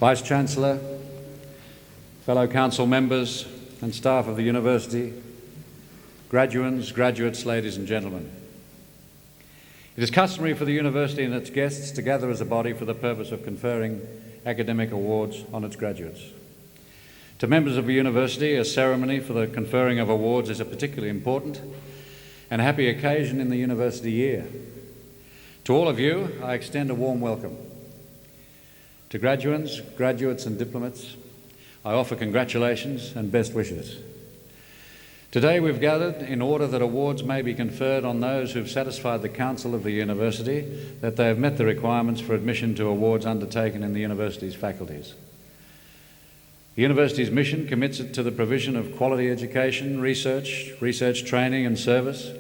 Vice-Chancellor, fellow council members and staff of the University, graduates, ladies and gentlemen. It is customary for the University and its guests to gather as a body for the purpose of conferring academic awards on its graduates. To members of the University, a ceremony for the conferring of awards is a particularly important and happy occasion in the University year. To all of you, I extend a warm welcome. To graduates and diplomats, I offer congratulations and best wishes. Today we've gathered in order that awards may be conferred on those who've satisfied the Council of the University that they have met the requirements for admission to awards undertaken in the University's faculties. The University's mission commits it to the provision of quality education, research training and service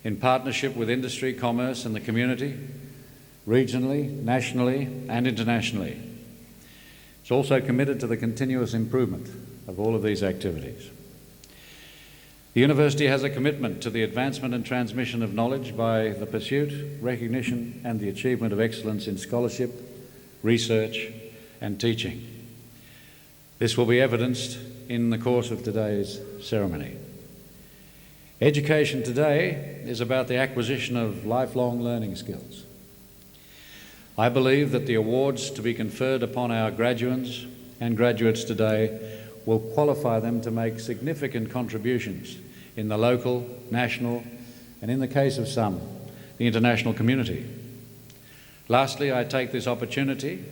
in partnership with industry, commerce and the community, regionally, nationally and internationally. It's also committed to the continuous improvement of all of these activities. The University has a commitment to the advancement and transmission of knowledge by the pursuit, recognition and the achievement of excellence in scholarship, research and teaching. This will be evidenced in the course of today's ceremony. Education today is about the acquisition of lifelong learning skills. I believe that the awards to be conferred upon our graduates and graduates today will qualify them to make significant contributions in the local, national, and in the case of some, the international community. Lastly, I take this opportunity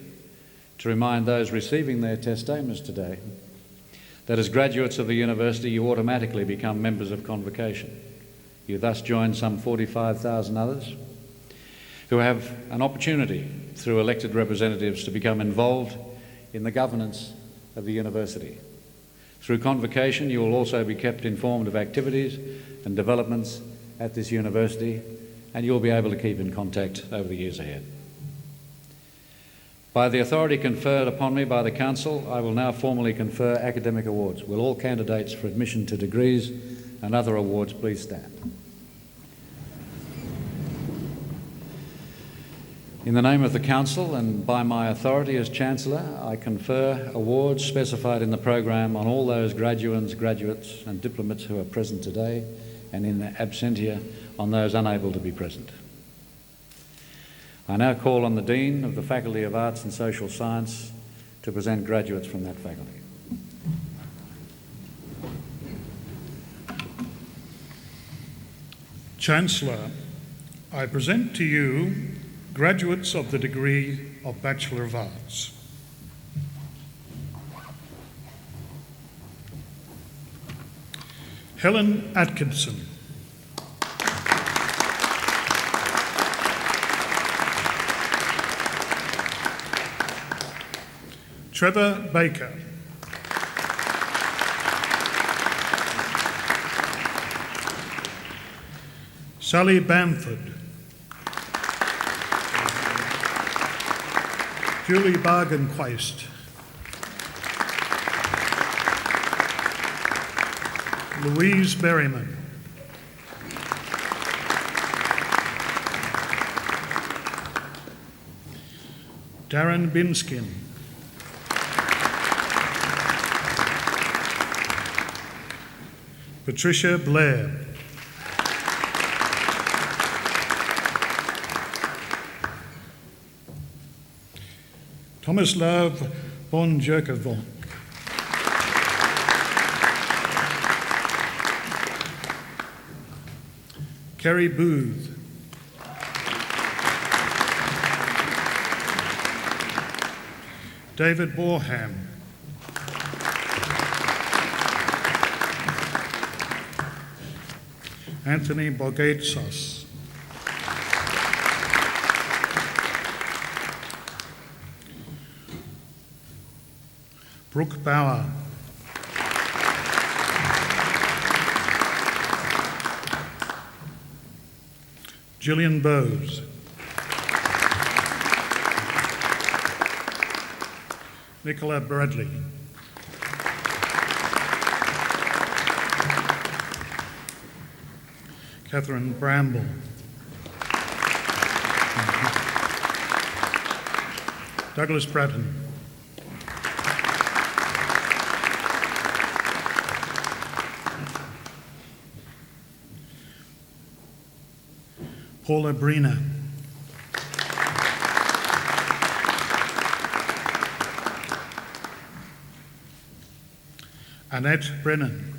to remind those receiving their testaments today that as graduates of the University, you automatically become members of Convocation. You thus join some 45,000 others who have an opportunity through elected representatives to become involved in the governance of the University. Through Convocation, you will also be kept informed of activities and developments at this University, and you'll be able to keep in contact over the years ahead. By the authority conferred upon me by the Council, I will now formally confer academic awards. Will all candidates for admission to degrees and other awards please stand? In the name of the Council and by my authority as Chancellor, I confer awards specified in the programme on all those graduates and diplomats who are present today, and in absentia on those unable to be present. I now call on the Dean of the Faculty of Arts and Social Science to present graduates from that faculty. Chancellor, I present to you graduates of the degree of Bachelor of Arts. Helen Atkinson. Trevor Baker. Sally Bamford. Julie Bargenquist. Louise Berryman. Darren Binskin. Patricia Blair. Tomislav Bonjerkovonk. Kerry Booth. David Borham. Anthony Bogatsas. Brooke Bauer. Gillian Bowes. Nicola Bradley. Catherine Bramble. Douglas Bratton. Paula Brina. Annette Brennan.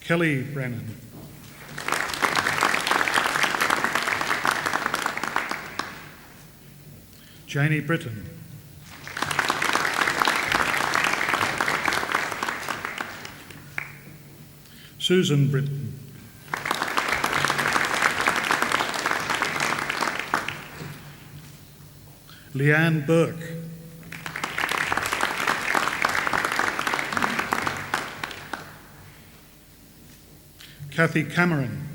Kelly Brennan. Janie Britton. Susan Britton. Leanne Burke. Kathy Cameron.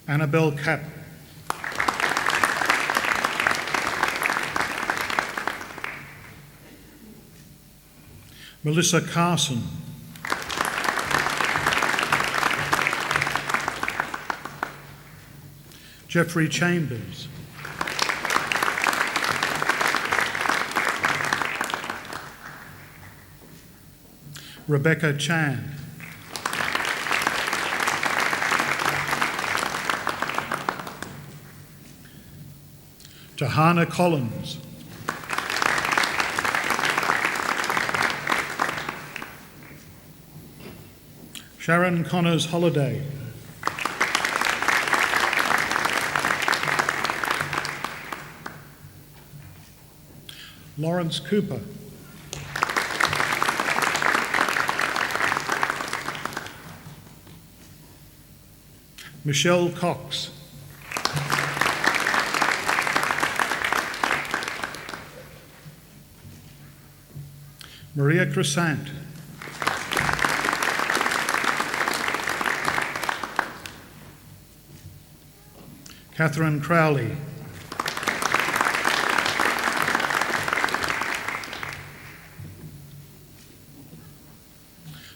Annabelle Capp. Melissa Carson. Jeffrey Chambers. Rebecca Chan. Tahana Collins. Sharon Connors Holiday. Lawrence Cooper. Michelle Cox. Maria Crescent. Catherine Crowley.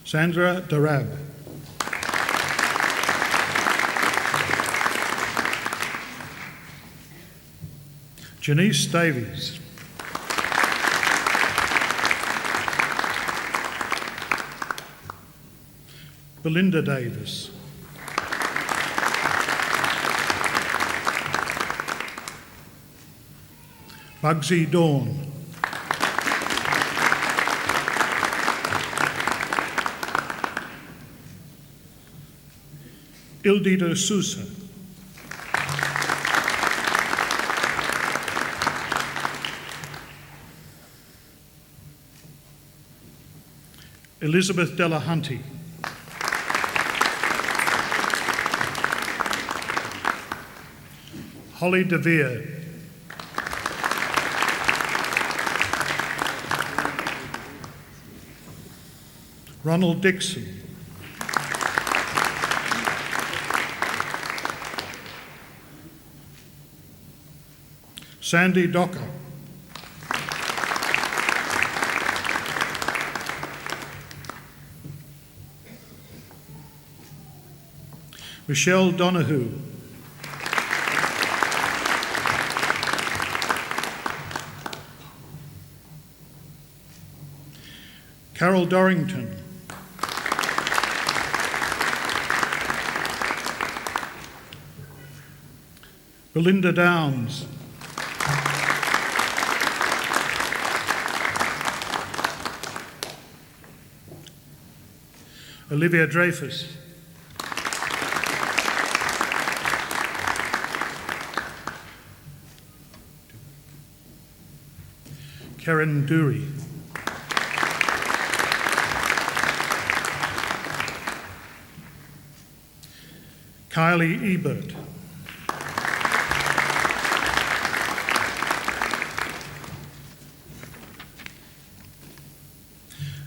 Sandra Darab. Janice Davies. Belinda Davis. Bugsy Dawn. Ildita Sousa. Elizabeth Delahunty. Holly DeVere. Ronald Dixon. Sandy Docker. Michelle Donahue. Carol Dorrington. Belinda Downs. Olivia Dreyfus. Karen Dury. Kylie Ebert.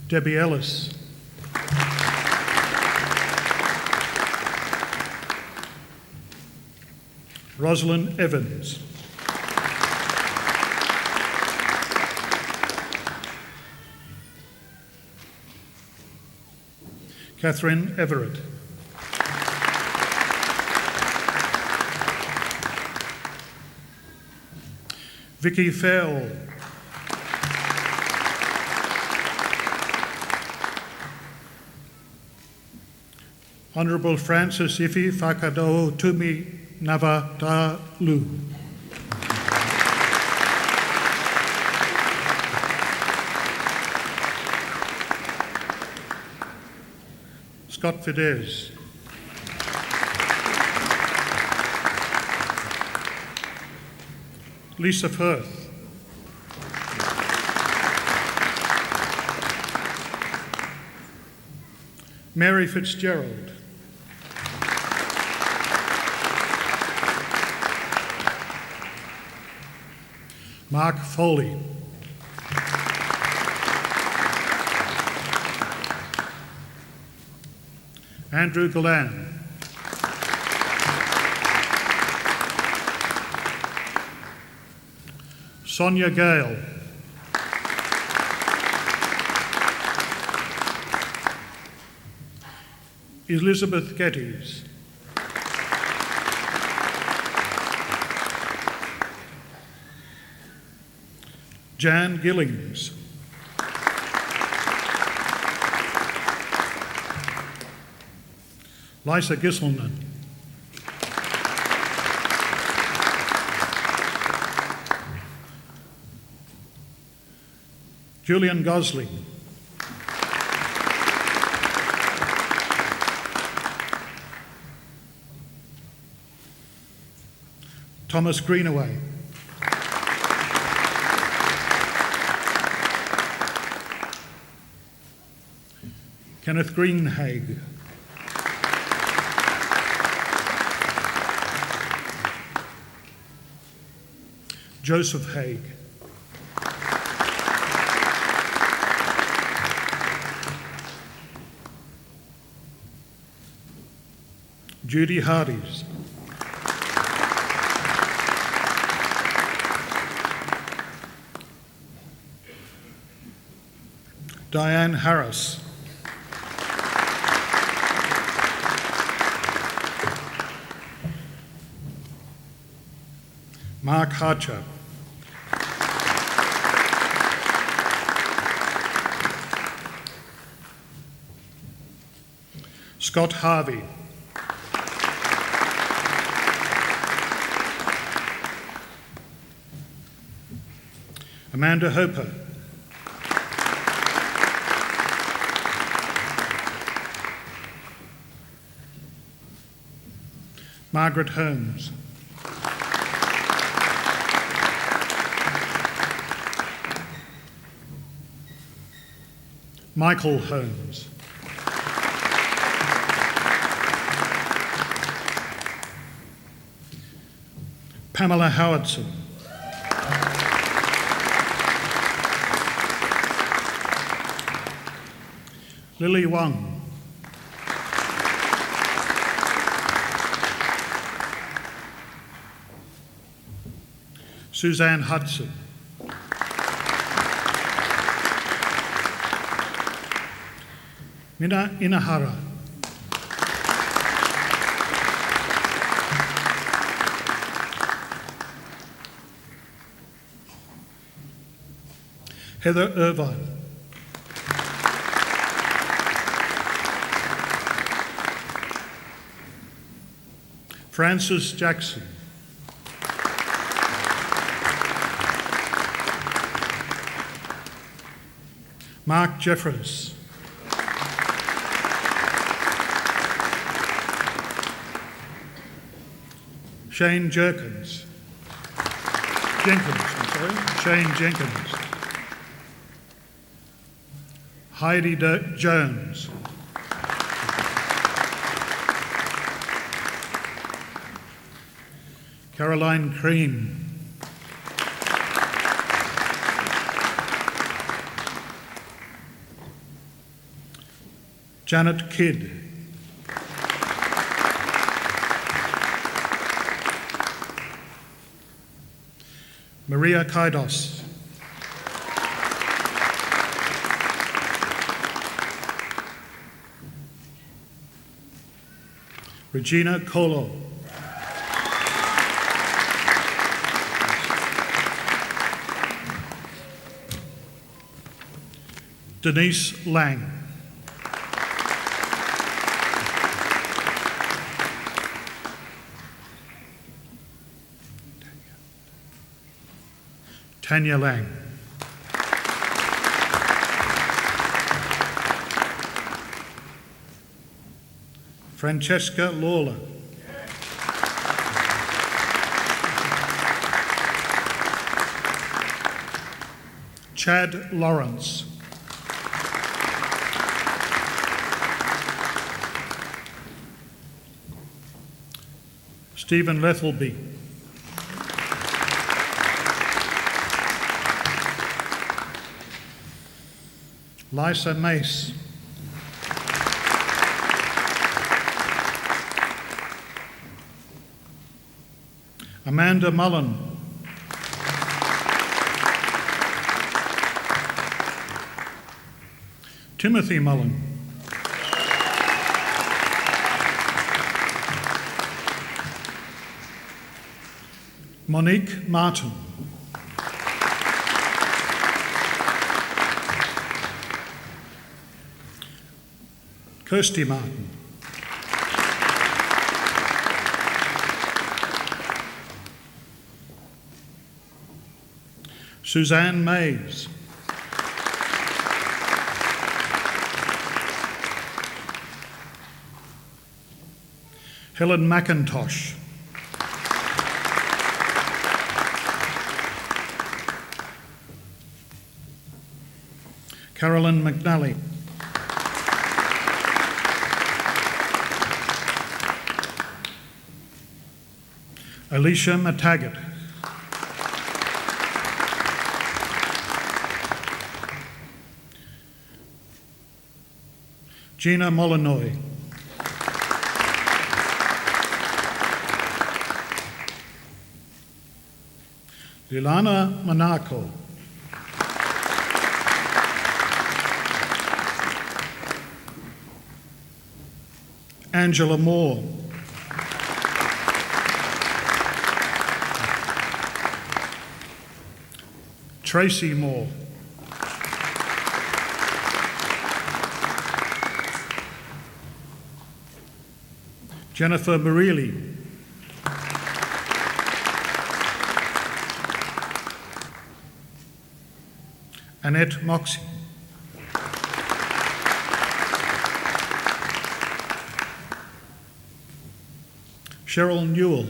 Debbie Ellis. Rosalind Evans. Catherine Everett. Vicky Farrell. Honourable Francis Ifi Fakado Tumi Navatalu. Scott Fidesz. Lisa Firth. Mary Fitzgerald. Mark Foley. Andrew Galan. Sonia Gale. Elizabeth Geddes. Jan Gillings. Lisa Gisselman. Julian Gosling. Thomas Greenaway. Kenneth Greenhaig. Joseph Haig. Judy Hardies. Diane Harris. Mark Harcher. Scott Harvey. Amanda Hoper. Margaret Holmes. Michael Holmes. Pamela Howardson. Lily Wang. Suzanne Hudson. Mina Inahara. Heather Irvine. Francis Jackson. Mark Jeffers. Shane Jenkins. Shane Jenkins. Heidi Jones. Caroline Crean. Janet Kidd. Maria Kaidos. Regina Colo. Denise Lang. Tanya Lang. Francesca Lawler. Chad Lawrence. Stephen Lethelby. Lisa Mace. Amanda Mullen. Timothy Mullen. Monique Martin. Kirsty Martin. Suzanne Mays. Helen McIntosh. Carolyn McNally. Alicia McTaggart. Gina Molyneux. Lilana Monaco. Angela Moore. Tracy Moore. Jennifer Mareely. Annette Moxie. Cheryl Newell.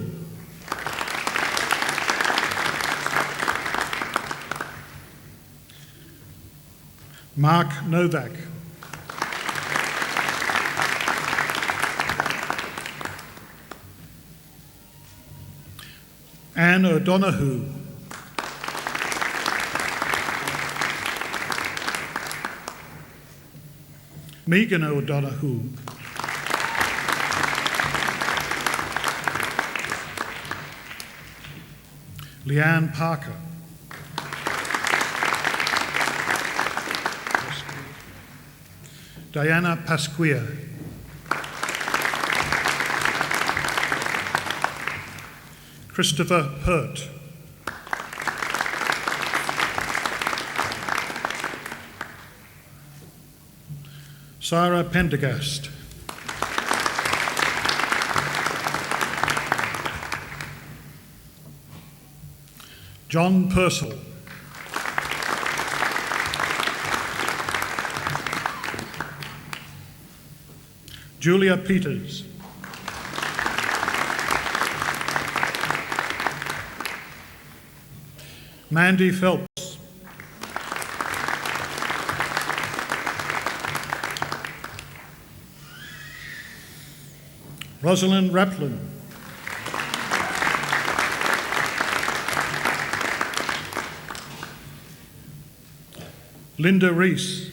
Mark Novak. Anne O'Donoghue. Megan O'Donoghue. Leanne Parker. Diana Pasquia. Christopher Pert. Sarah Pendergast. John Purcell. Julia Peters. Mandy Phelps. Rosalind Raplin. Linda Rees.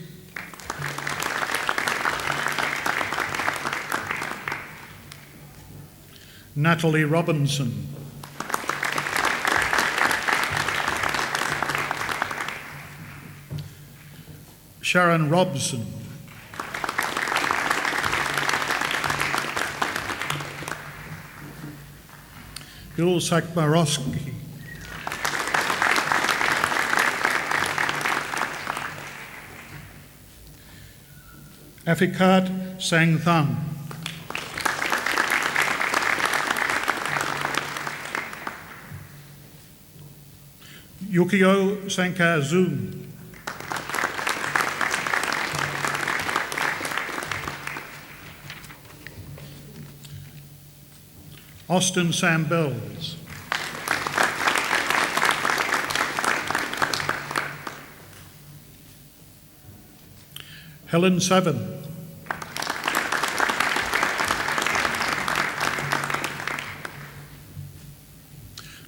Natalie Robinson. Sharon Robson. Bill Sakmarowski. Afikat Sangthang. Yukio Sankar Zoom. Austin Sam Bells. Helen Savin.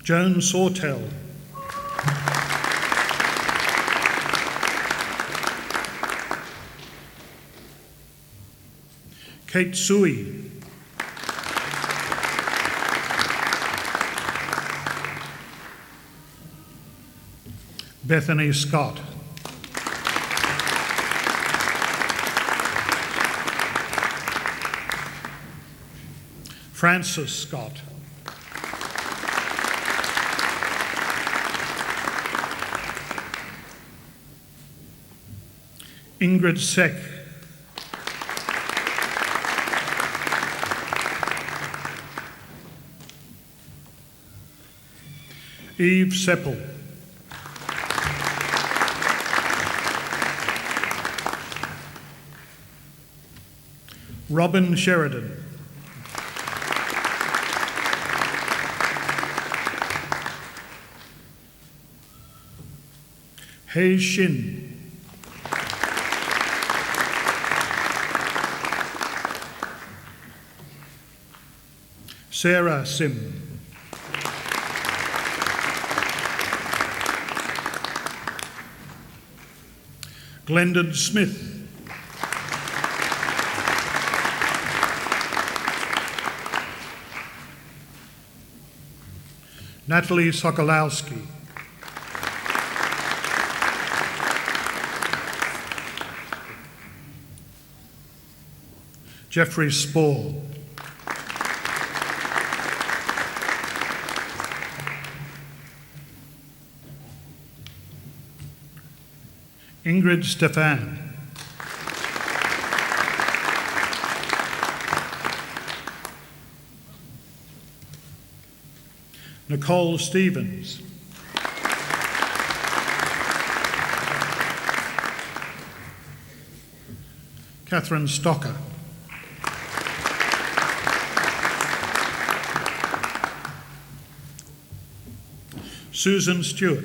Joan Sawtell. Kate Sui. Bethany Scott. Francis Scott. Ingrid Seck. Eve Seppel. Robin Sheridan. Hei Shin. Sarah Sim. Glendon Smith. Natalie Sokolowski. Jeffrey Spall. Ingrid Stefan. Nicole Stevens. Catherine Stocker. Susan Stewart.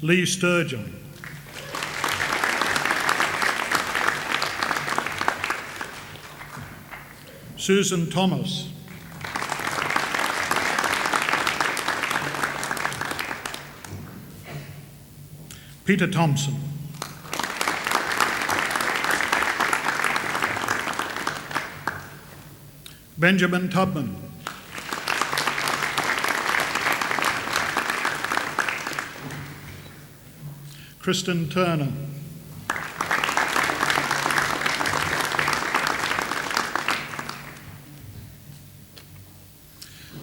Lee Sturgeon. Susan Thomas. Peter Thompson. Benjamin Tubman. Kristen Turner.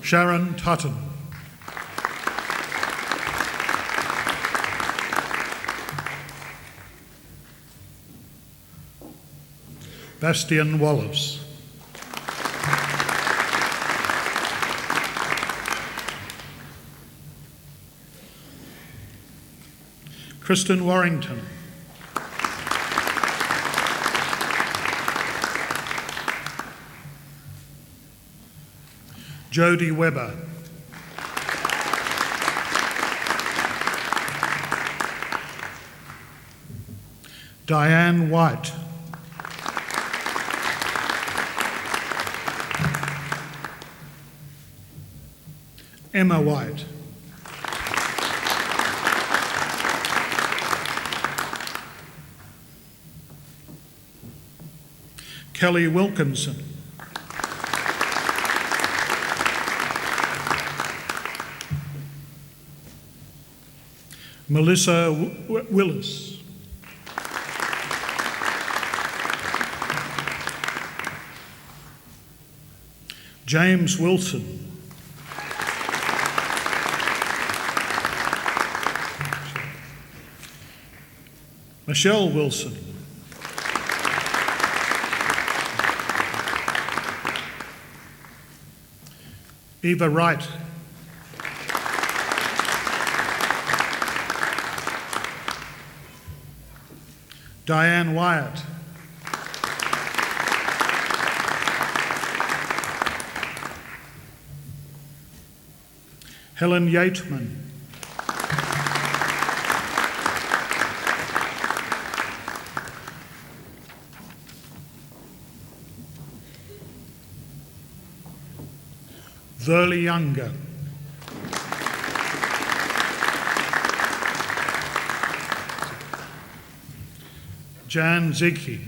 Sharon Tutton. Bastian Wallace. Kristen Warrington. Jodie Webber. Diane White. Emma White. Kelly Wilkinson. Melissa Willis. James Wilson. Michelle Wilson. Eva Wright. Diane Wyatt. Helen Yateman. Verley Younger. Jan Zigke.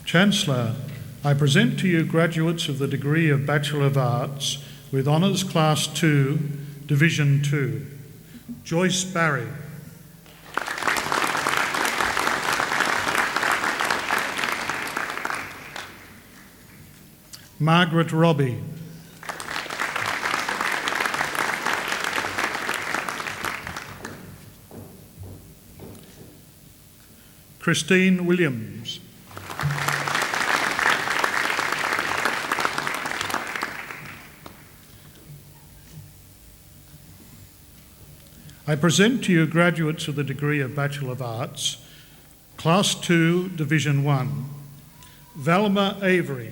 Chancellor, I present to you graduates of the degree of Bachelor of Arts with Honours Class 2, Division 2. Joyce Barry. Margaret Robbie. Christine Williams. I present to you graduates of the degree of Bachelor of Arts, Class 2, Division 1. Valma Avery.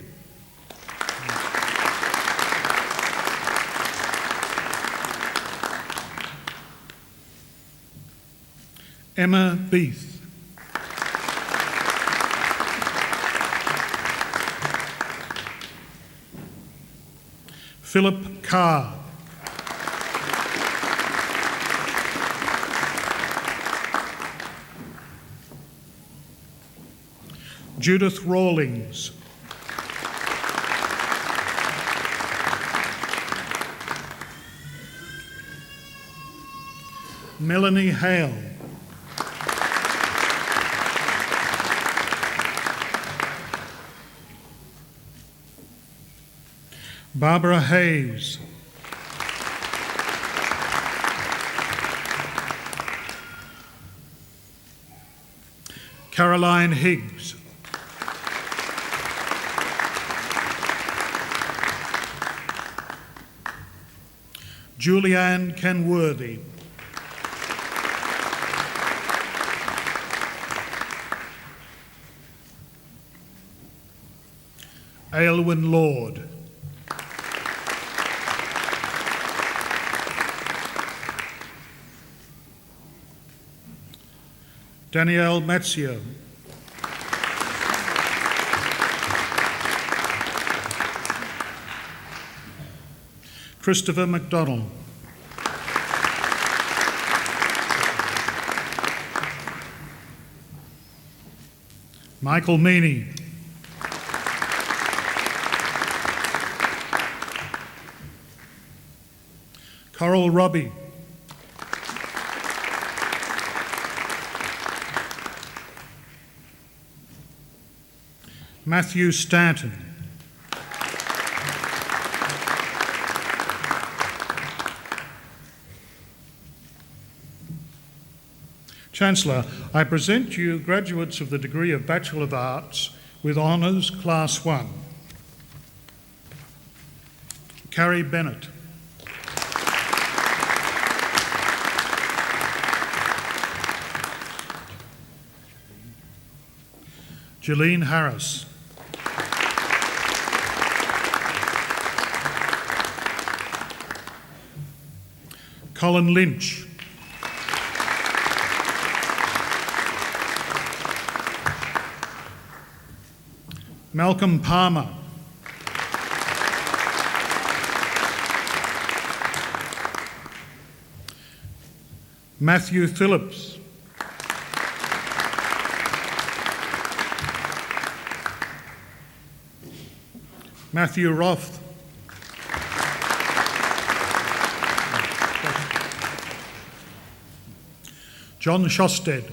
Emma Beath. Philip Carr. Judith Rawlings. Melanie Hale. Barbara Hayes. Caroline Higgs. Julianne Kenworthy. Aylwin Lord. Danielle Mazzio. Christopher McDonald. Michael Meany. Coral Robbie. Matthew Stanton. Chancellor, I present to you graduates of the degree of Bachelor of Arts with Honours Class 1. Carrie Bennett. Jeline Harris. Colin Lynch. Malcolm Palmer. Matthew Phillips. Matthew Roth. John Shosted.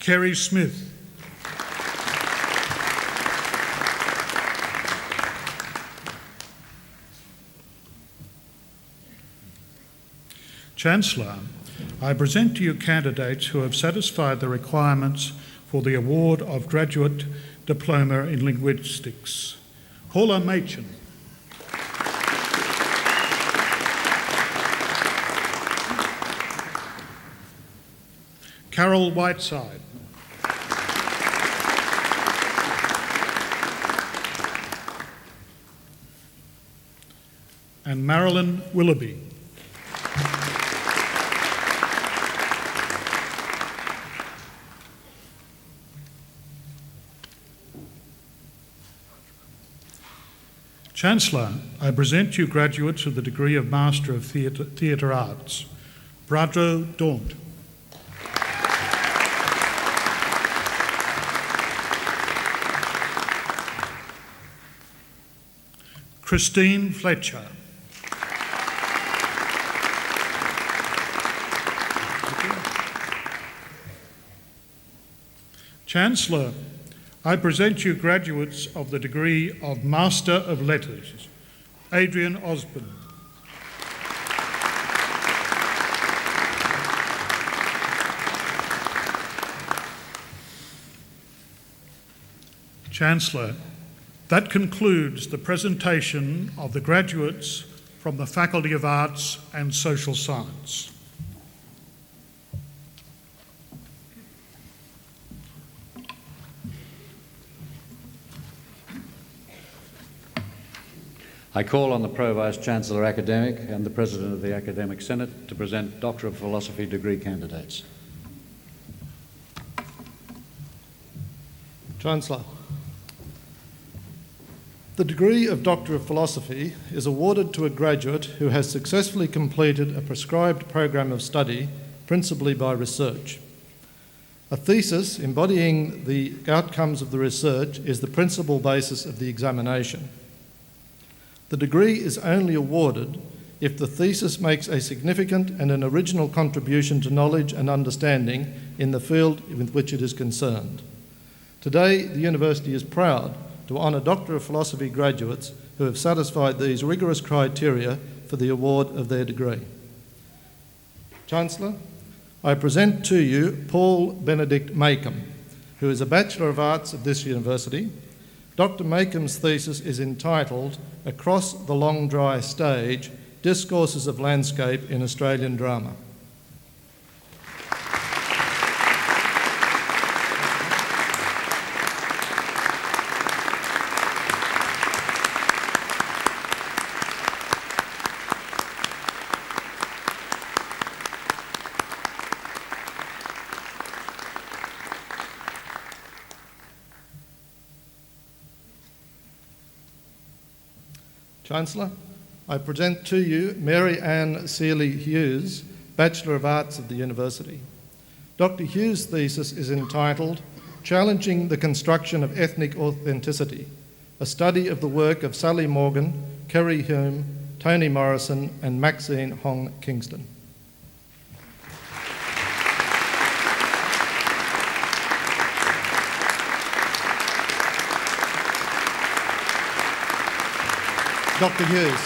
Kerry Smith. Chancellor, I present to you candidates who have satisfied the requirements for the award of Graduate Diploma in Linguistics. Paula Machin. Carol Whiteside. And Marilyn Willoughby. Chancellor, I present you graduates of the degree of Master of Theatre Arts. Bradro Daunt. Christine Fletcher. Chancellor, I present you graduates of the degree of Master of Letters. Adrian Osborne. Chancellor, that concludes the presentation of the graduates from the Faculty of Arts and Social Science. I call on the Pro Vice-Chancellor Academic and the President of the Academic Senate to present Doctor of Philosophy degree candidates. Chancellor, the degree of Doctor of Philosophy is awarded to a graduate who has successfully completed a prescribed program of study, principally by research. A thesis embodying the outcomes of the research is the principal basis of the examination. The degree is only awarded if the thesis makes a significant and an original contribution to knowledge and understanding in the field with which it is concerned. Today, the University is proud to honour Doctor of Philosophy graduates who have satisfied these rigorous criteria for the award of their degree. Chancellor, I present to you Paul Benedict Maycomb, who is a Bachelor of Arts of this university. Dr. Maycomb's thesis is entitled Across the Long Dry Stage, Discourses of Landscape in Australian Drama. Chancellor, I present to you Mary Ann Seeley Hughes, Bachelor of Arts of the University. Dr. Hughes' thesis is entitled Challenging the Construction of Ethnic Authenticity, a study of the work of Sally Morgan, Kerry Hume, Toni Morrison and Maxine Hong Kingston. Dr. Hughes.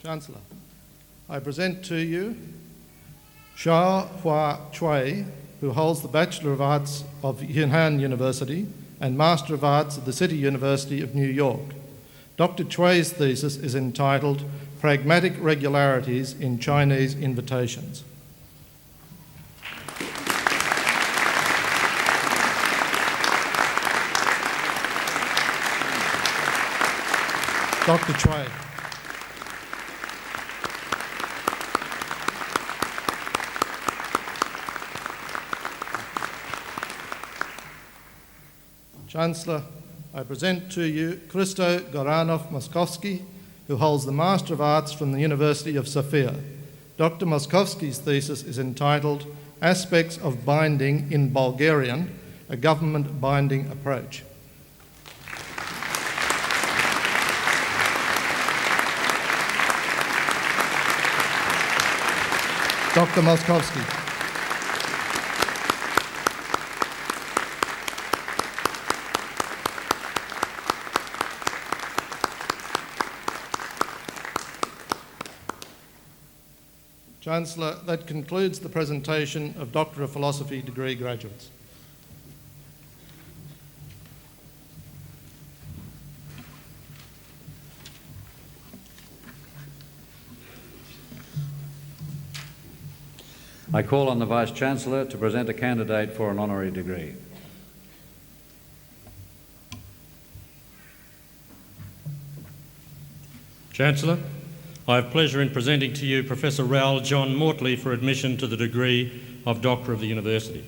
Chancellor, I present to you Xia Hua Chui, who holds the Bachelor of Arts of Yunnan University and Master of Arts at the City University of New York. Dr. Chui's thesis is entitled Pragmatic Regularities in Chinese Invitations. Dr. Chui. Chancellor, I present to you Christo Goranov-Moskovsky, who holds the Master of Arts from the University of Sofia. Dr. Moskovsky's thesis is entitled Aspects of Binding in Bulgarian, a Government Binding Approach. Dr. Moskowski. Chancellor, that concludes the presentation of Doctor of Philosophy degree graduates. I call on the Vice-Chancellor to present a candidate for an honorary degree. Chancellor, I have pleasure in presenting to you Professor Raoul John Mortley for admission to the degree of Doctor of the University.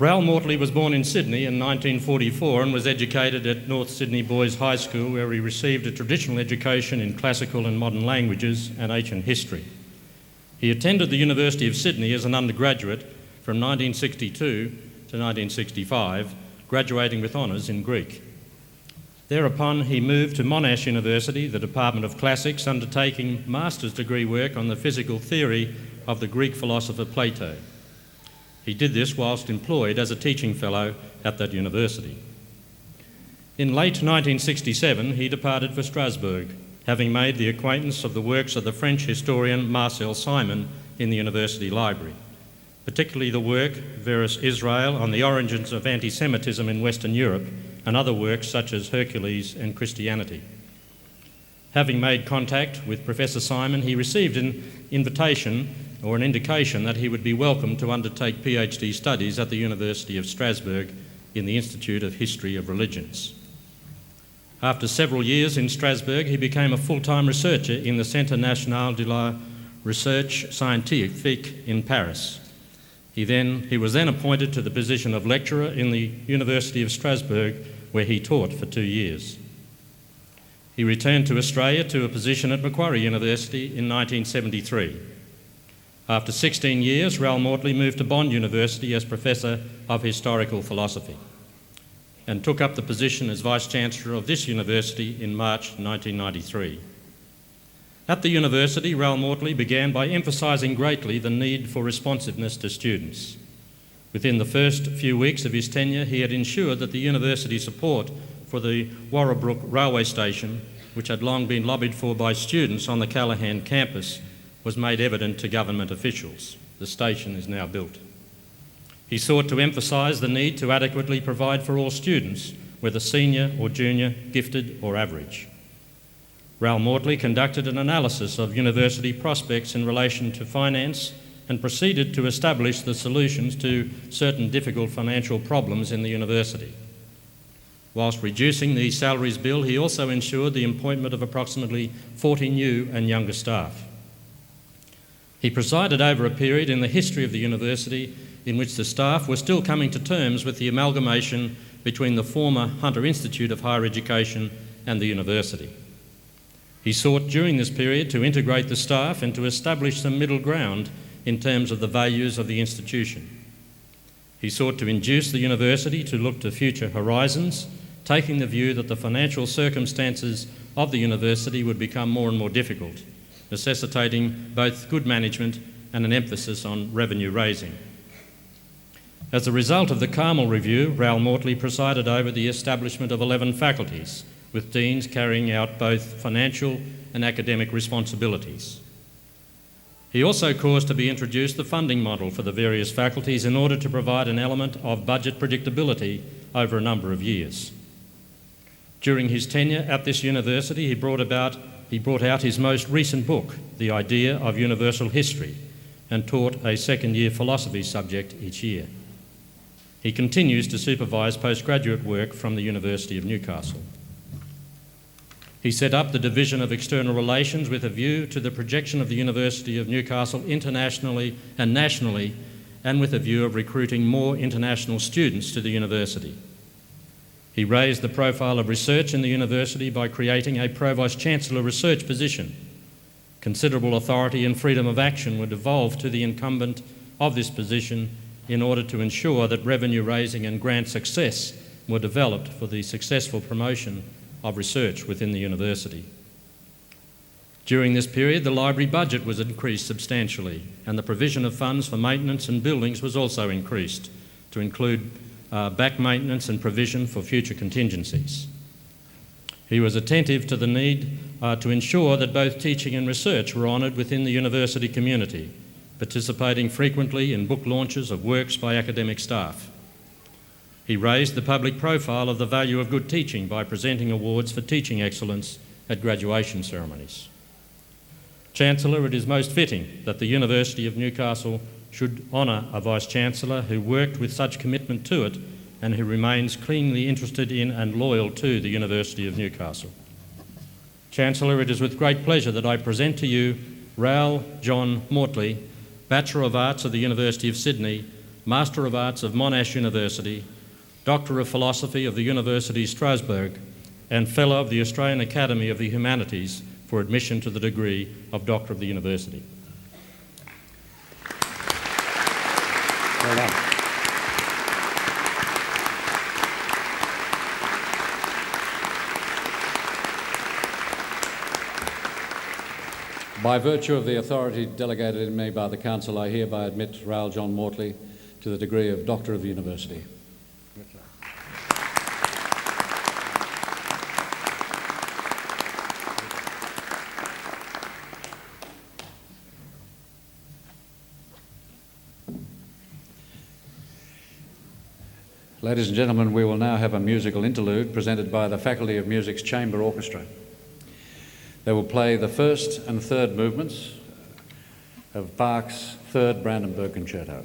Raoul Mortley was born in Sydney in 1944 and was educated at North Sydney Boys High School, where he received a traditional education in classical and modern languages and ancient history. He attended the University of Sydney as an undergraduate from 1962 to 1965, graduating with honours in Greek. Thereupon he moved to Monash University, the Department of Classics, undertaking master's degree work on the physical theory of the Greek philosopher Plato. He did this whilst employed as a teaching fellow at that university. In late 1967, he departed for Strasbourg, having made the acquaintance of the works of the French historian Marcel Simon in the university library, particularly the work Verus Israel on the origins of anti-Semitism in Western Europe and other works such as Hercules and Christianity. Having made contact with Professor Simon, he received an invitation or an indication that he would be welcome to undertake PhD studies at the University of Strasbourg in the Institute of History of Religions. After several years in Strasbourg, he became a full-time researcher in the Centre National de la Recherche Scientifique in Paris. He was then appointed to the position of lecturer in the University of Strasbourg, where he taught for 2 years. He returned to Australia to a position at Macquarie University in 1973. After 16 years, Raoul Mortley moved to Bond University as Professor of Historical Philosophy and took up the position as Vice-Chancellor of this university in March 1993. At the university, Raoul Mortley began by emphasising greatly the need for responsiveness to students. Within the first few weeks of his tenure, he had ensured that the university support for the Warrabrook railway station, which had long been lobbied for by students on the Callaghan campus, was made evident to government officials. The station is now built. He sought to emphasise the need to adequately provide for all students, whether senior or junior, gifted or average. Raoul Mortley conducted an analysis of university prospects in relation to finance and proceeded to establish the solutions to certain difficult financial problems in the university. Whilst reducing the salaries bill, he also ensured the appointment of approximately 40 new and younger staff. He presided over a period in the history of the university in which the staff were still coming to terms with the amalgamation between the former Hunter Institute of Higher Education and the university. He sought during this period to integrate the staff and to establish some middle ground in terms of the values of the institution. He sought to induce the university to look to future horizons, taking the view that the financial circumstances of the university would become more and more difficult, necessitating both good management and an emphasis on revenue raising. As a result of the Carmel Review, Raoul Mortley presided over the establishment of 11 faculties, with deans carrying out both financial and academic responsibilities. He also caused to be introduced the funding model for the various faculties in order to provide an element of budget predictability over a number of years. During his tenure at this university, he brought out his most recent book, The Idea of Universal History, and taught a second-year philosophy subject each year. He continues to supervise postgraduate work from the University of Newcastle. He set up the Division of External Relations with a view to the projection of the University of Newcastle internationally and nationally, and with a view of recruiting more international students to the university. He raised the profile of research in the university by creating a Pro-Vice-Chancellor research position. Considerable authority and freedom of action were devolved to the incumbent of this position in order to ensure that revenue raising and grant success were developed for the successful promotion of research within the university. During this period, the library budget was increased substantially, and the provision of funds for maintenance and buildings was also increased to include back maintenance and provision for future contingencies. He was attentive to the need to ensure that both teaching and research were honoured within the university community, participating frequently in book launches of works by academic staff. He raised the public profile of the value of good teaching by presenting awards for teaching excellence at graduation ceremonies. Chancellor, it is most fitting that the University of Newcastle should honour a Vice-Chancellor who worked with such commitment to it and who remains keenly interested in and loyal to the University of Newcastle. Chancellor, it is with great pleasure that I present to you Raoul John Mortley, Bachelor of Arts of the University of Sydney, Master of Arts of Monash University, Doctor of Philosophy of the University of Strasbourg, and Fellow of the Australian Academy of the Humanities for admission to the degree of Doctor of the University. Well done. By virtue of the authority delegated in me by the Council, I hereby admit Raoul John Mortley to the degree of Doctor of the University. Ladies and gentlemen, we will now have a musical interlude presented by the Faculty of Music's Chamber Orchestra. They will play the first and third movements of Bach's Third Brandenburg Concerto.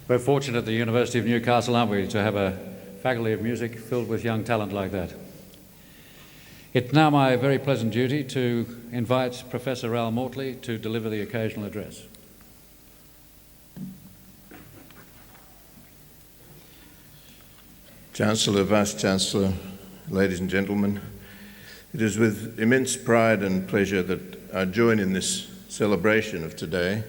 We're fortunate at the University of Newcastle, aren't we, to have a faculty of music filled with young talent like that. It's now my very pleasant duty to invite Professor Ral Mortley to deliver the occasional address. Chancellor, Vice-Chancellor, ladies and gentlemen, it is with immense pride and pleasure that I join in this celebration of today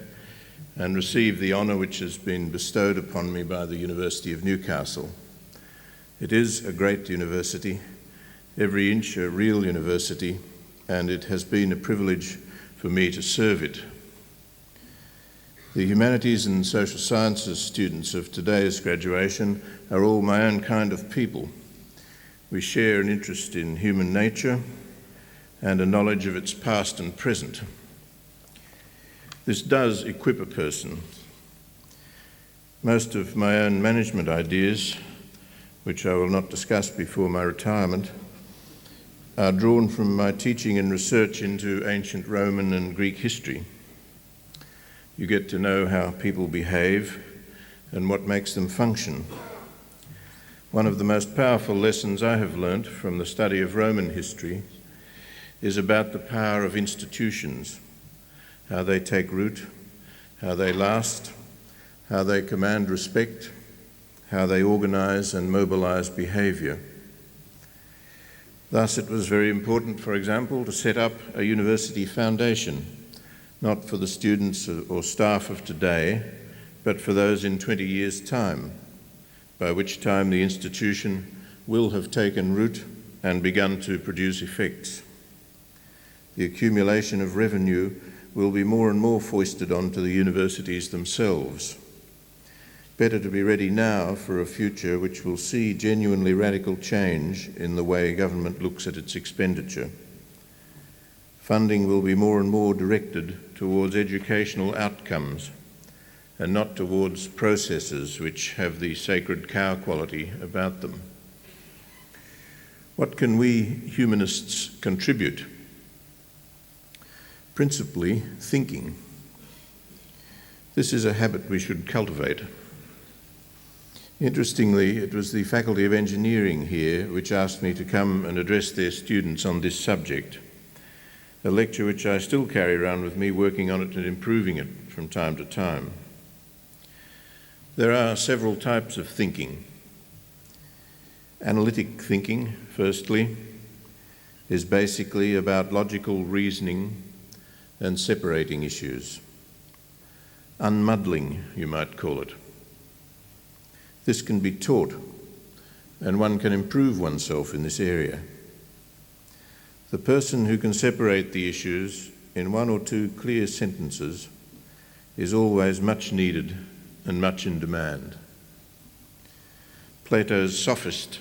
and receive the honour which has been bestowed upon me by the University of Newcastle. It is a great university, every inch a real university, and it has been a privilege for me to serve it. The humanities and social sciences students of today's graduation are all my own kind of people. We share an interest in human nature and a knowledge of its past and present. This does equip a person. Most of my own management ideas, which I will not discuss before my retirement, are drawn from my teaching and research into ancient Roman and Greek history. You get to know how people behave and what makes them function. One of the most powerful lessons I have learnt from the study of Roman history is about the power of institutions, how they take root, how they last, how they command respect, how they organise and mobilise behaviour. Thus, it was very important, for example, to set up a university foundation, not for the students or staff of today, but for those in 20 years' time, by which time the institution will have taken root and begun to produce effects. The accumulation of revenue will be more and more foisted onto the universities themselves. Better to be ready now for a future which will see genuinely radical change in the way government looks at its expenditure. Funding will be more and more directed towards educational outcomes and not towards processes which have the sacred cow quality about them. What can we humanists contribute? Principally, thinking. This is a habit we should cultivate. Interestingly, it was the Faculty of Engineering here which asked me to come and address their students on this subject, a lecture which I still carry around with me, working on it and improving it from time to time. There are several types of thinking. Analytic thinking, firstly, is basically about logical reasoning and separating issues. Unmuddling, you might call it. This can be taught, and one can improve oneself in this area. The person who can separate the issues in one or two clear sentences is always much needed and much in demand. Plato's Sophist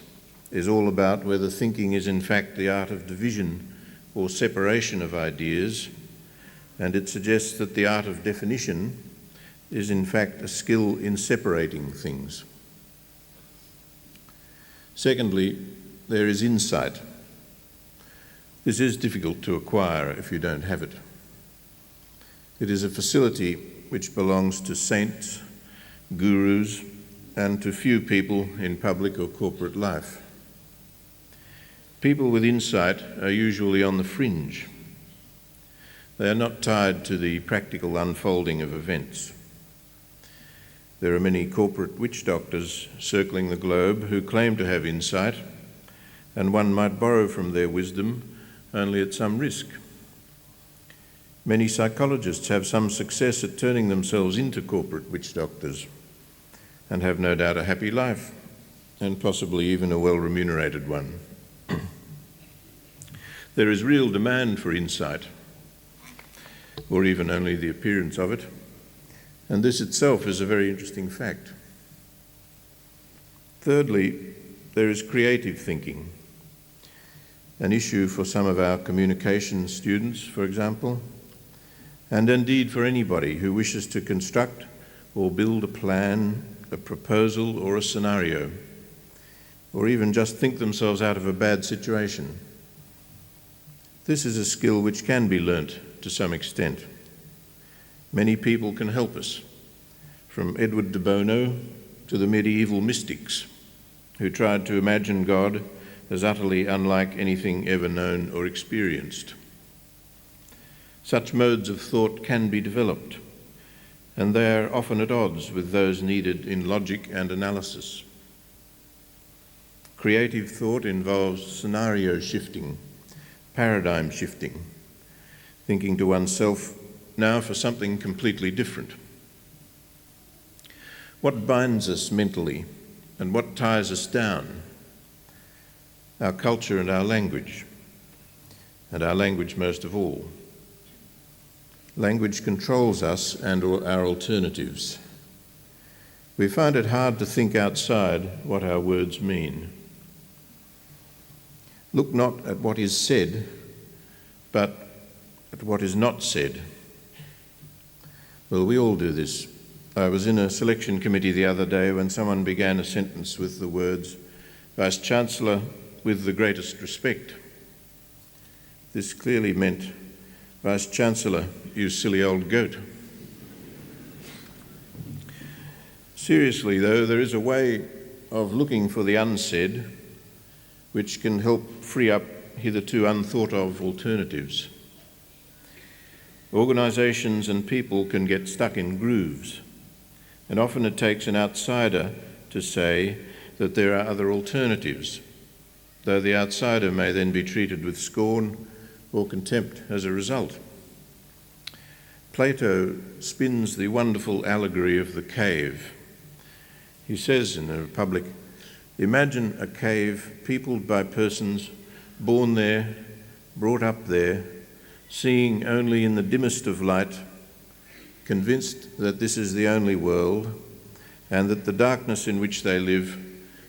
is all about whether thinking is in fact the art of division or separation of ideas, and it suggests that the art of definition is in fact a skill in separating things. Secondly, there is insight. This is difficult to acquire if you don't have it. It is a facility which belongs to saints, gurus, and to few people in public or corporate life. People with insight are usually on the fringe. They are not tied to the practical unfolding of events. There are many corporate witch doctors circling the globe who claim to have insight, and one might borrow from their wisdom, only at some risk. Many psychologists have some success at turning themselves into corporate witch doctors and have no doubt a happy life, and possibly even a well-remunerated one. There is real demand for insight, or even only the appearance of it, and this itself is a very interesting fact. Thirdly, there is creative thinking, an issue for some of our communication students, for example, and indeed for anybody who wishes to construct or build a plan, a proposal, or a scenario, or even just think themselves out of a bad situation. This is a skill which can be learnt to some extent. Many people can help us. from Edward de Bono to the medieval mystics who tried to imagine God as utterly unlike anything ever known or experienced. Such modes of thought can be developed, and they are often at odds with those needed in logic and analysis. Creative thought involves scenario shifting, paradigm shifting, thinking to oneself now for something completely different. What binds us mentally and what ties us down? Our culture and our language most of all. Language controls us and our alternatives. We find it hard to think outside what our words mean. Look not at what is said, but at what is not said. Well, we all do this. I was in a selection committee the other day when someone began a sentence with the words, "Vice-Chancellor, with the greatest respect." This clearly meant, "Vice-Chancellor, you silly old goat." Seriously, though, there is a way of looking for the unsaid which can help free up hitherto unthought of alternatives. Organisations and people can get stuck in grooves, and often it takes an outsider to say that there are other alternatives, though the outsider may then be treated with scorn or contempt as a result. Plato spins the wonderful allegory of the cave. He says in the Republic, "Imagine a cave peopled by persons born there, brought up there, seeing only in the dimmest of light, convinced that this is the only world and that the darkness in which they live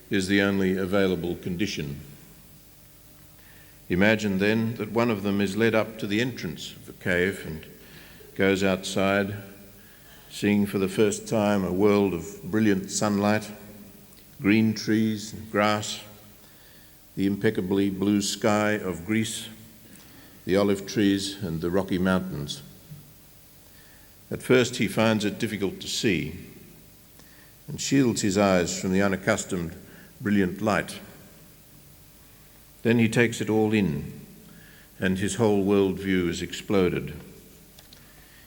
is the only available condition. Imagine then that one of them is led up to the entrance of the cave and goes outside, seeing for the first time a world of brilliant sunlight, green trees and grass, the impeccably blue sky of Greece, the olive trees and the Rocky Mountains. At first he finds it difficult to see and shields his eyes from the unaccustomed brilliant light. Then he takes it all in and his whole worldview is exploded.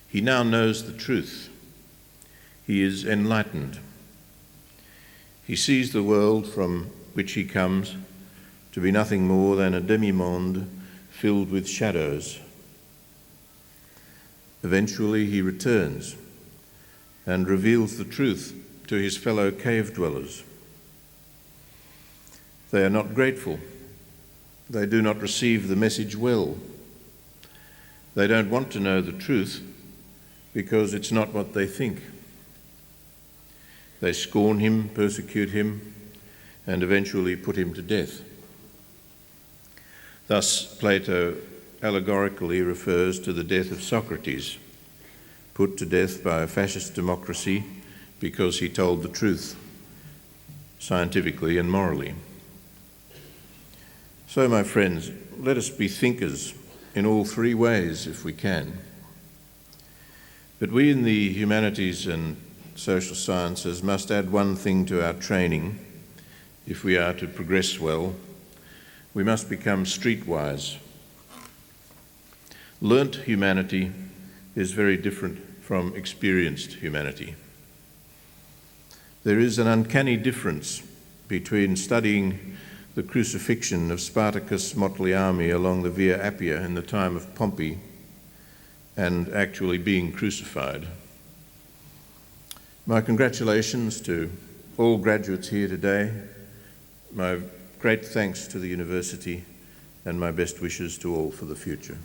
He now knows the truth. He is enlightened. He sees the world from which he comes to be nothing more than a demi-monde filled with shadows. Eventually he returns and reveals the truth to his fellow cave dwellers. They are not grateful. They do not receive the message well. They don't want to know the truth because it's not what they think. They scorn him, persecute him, and eventually put him to death. Thus, Plato allegorically refers to the death of Socrates, put to death by a fascist democracy because he told the truth, scientifically and morally. So, my friends, let us be thinkers in all three ways if we can. But we in the humanities and social sciences must add one thing to our training if we are to progress well. We must become streetwise. Learnt humanity is very different from experienced humanity. There is an uncanny difference between studying the crucifixion of Spartacus' motley army along the Via Appia in the time of Pompey and actually being crucified. My congratulations to all graduates here today, my great thanks to the university, and my best wishes to all for the future.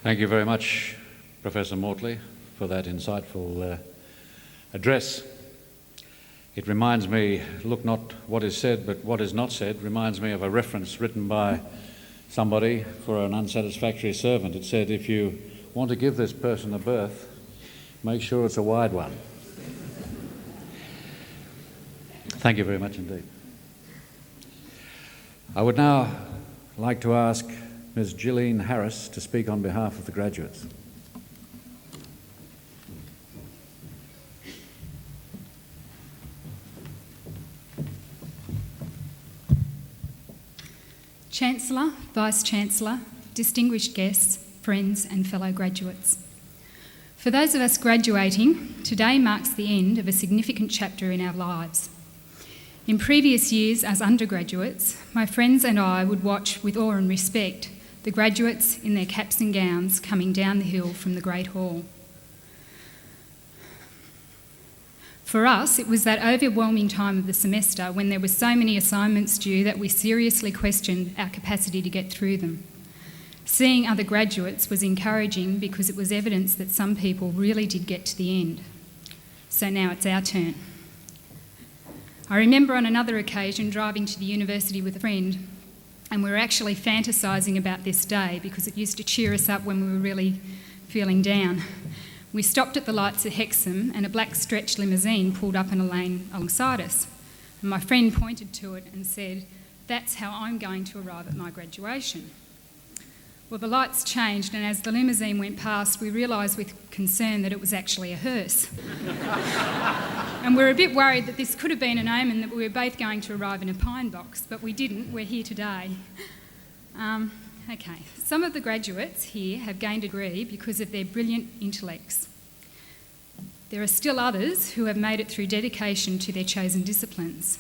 Thank you very much, Professor Mortley, for that insightful address. It reminds me, look not what is said, but what is not said, reminds me of a reference written by somebody for an unsatisfactory servant. It said, if you want to give this person a berth, make sure it's a wide one. Thank you very much indeed. I would now like to ask Ms. Gillian Harris to speak on behalf of the graduates. Chancellor, Vice-Chancellor, distinguished guests, friends and fellow graduates. For those of us graduating, today marks the end of a significant chapter in our lives. In previous years as undergraduates, my friends and I would watch with awe and respect the graduates in their caps and gowns coming down the hill from the Great Hall. For us, it was that overwhelming time of the semester when there were so many assignments due that we seriously questioned our capacity to get through them. Seeing other graduates was encouraging because it was evidence that some people really did get to the end. So now it's our turn. I remember on another occasion driving to the university with a friend, and we were actually fantasising about this day because it used to cheer us up when we were really feeling down. We stopped at the lights at Hexham and a black stretch limousine pulled up in a lane alongside us. And my friend pointed to it and said, "That's how I'm going to arrive at my graduation." Well, the lights changed, and as the limousine went past, we realised with concern that it was actually a hearse. And we're a bit worried that this could have been an omen that we were both going to arrive in a pine box, but we didn't. We're here today. Okay, some of the graduates here have gained a degree because of their brilliant intellects. There are still others who have made it through dedication to their chosen disciplines.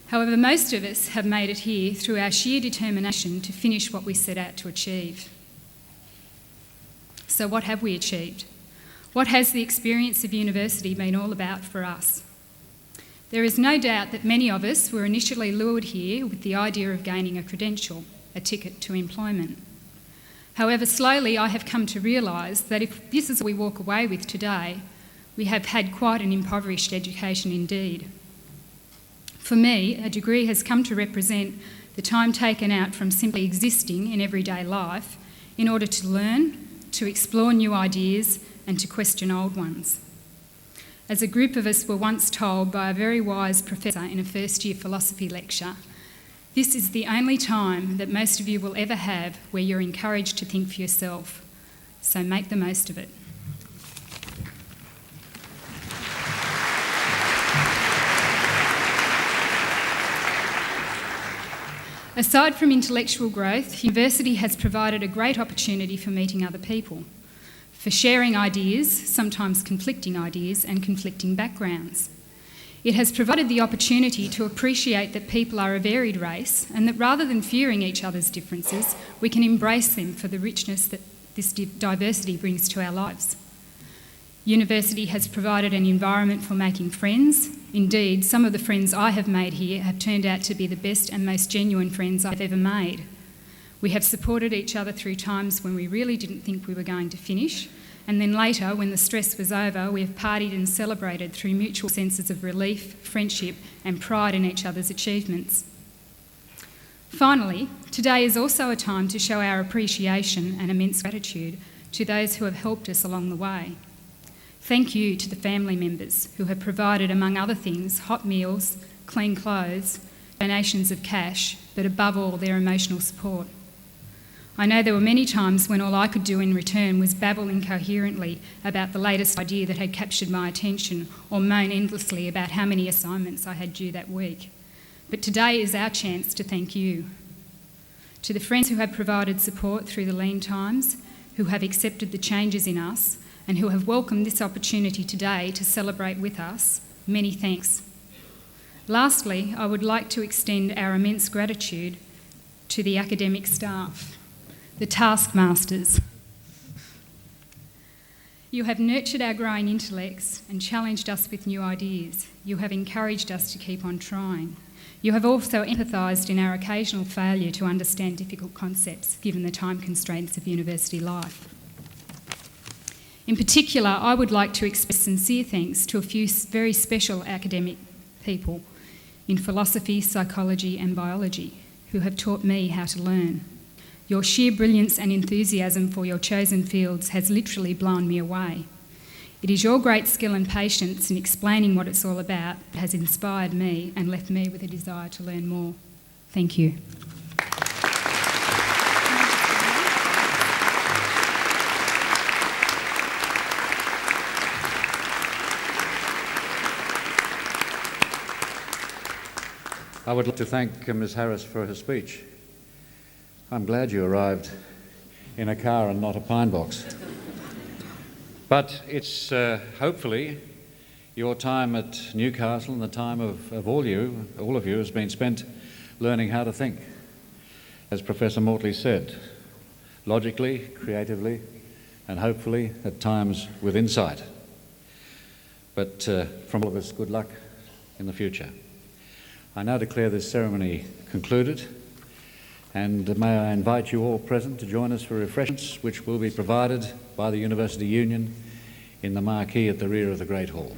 However, most of us have made it here through our sheer determination to finish what we set out to achieve. So what have we achieved? What has the experience of university been all about for us? There is no doubt that many of us were initially lured here with the idea of gaining a credential, a ticket to employment. However, slowly I have come to realise that if this is what we walk away with today, we have had quite an impoverished education indeed. For me, a degree has come to represent the time taken out from simply existing in everyday life in order to learn, to explore new ideas and to question old ones. As a group of us were once told by a very wise professor in a first-year philosophy lecture, this is the only time that most of you will ever have where you're encouraged to think for yourself. So make the most of it. Aside from intellectual growth, university has provided a great opportunity for meeting other people, for sharing ideas, sometimes conflicting ideas and conflicting backgrounds. It has provided the opportunity to appreciate that people are a varied race and that rather than fearing each other's differences, we can embrace them for the richness that this diversity brings to our lives. University has provided an environment for making friends. Indeed, some of the friends I have made here have turned out to be the best and most genuine friends I've ever made. We have supported each other through times when we really didn't think we were going to finish, and then later, when the stress was over, we have partied and celebrated through mutual senses of relief, friendship and pride in each other's achievements. Finally, today is also a time to show our appreciation and immense gratitude to those who have helped us along the way. Thank you to the family members who have provided, among other things, hot meals, clean clothes, donations of cash, but above all, their emotional support. I know there were many times when all I could do in return was babble incoherently about the latest idea that had captured my attention or moan endlessly about how many assignments I had due that week. But today is our chance to thank you. To the friends who have provided support through the lean times, who have accepted the changes in us, and who have welcomed this opportunity today to celebrate with us, many thanks. Lastly, I would like to extend our immense gratitude to the academic staff, the taskmasters. You have nurtured our growing intellects and challenged us with new ideas. You have encouraged us to keep on trying. You have also empathised in our occasional failure to understand difficult concepts, given the time constraints of university life. In particular, I would like to express sincere thanks to a few very special academic people in philosophy, psychology and biology who have taught me how to learn. Your sheer brilliance and enthusiasm for your chosen fields has literally blown me away. It is your great skill and patience in explaining what it's all about that has inspired me and left me with a desire to learn more. Thank you. I would like to thank Ms. Harris for her speech. I'm glad you arrived in a car and not a pine box. But it's hopefully your time at Newcastle and the time of all of you has been spent learning how to think. As Professor Mortley said, logically, creatively, and hopefully at times with insight. But from all of us, good luck in the future. I now declare this ceremony concluded, and may I invite you all present to join us for refreshments which will be provided by the University Union in the marquee at the rear of the Great Hall.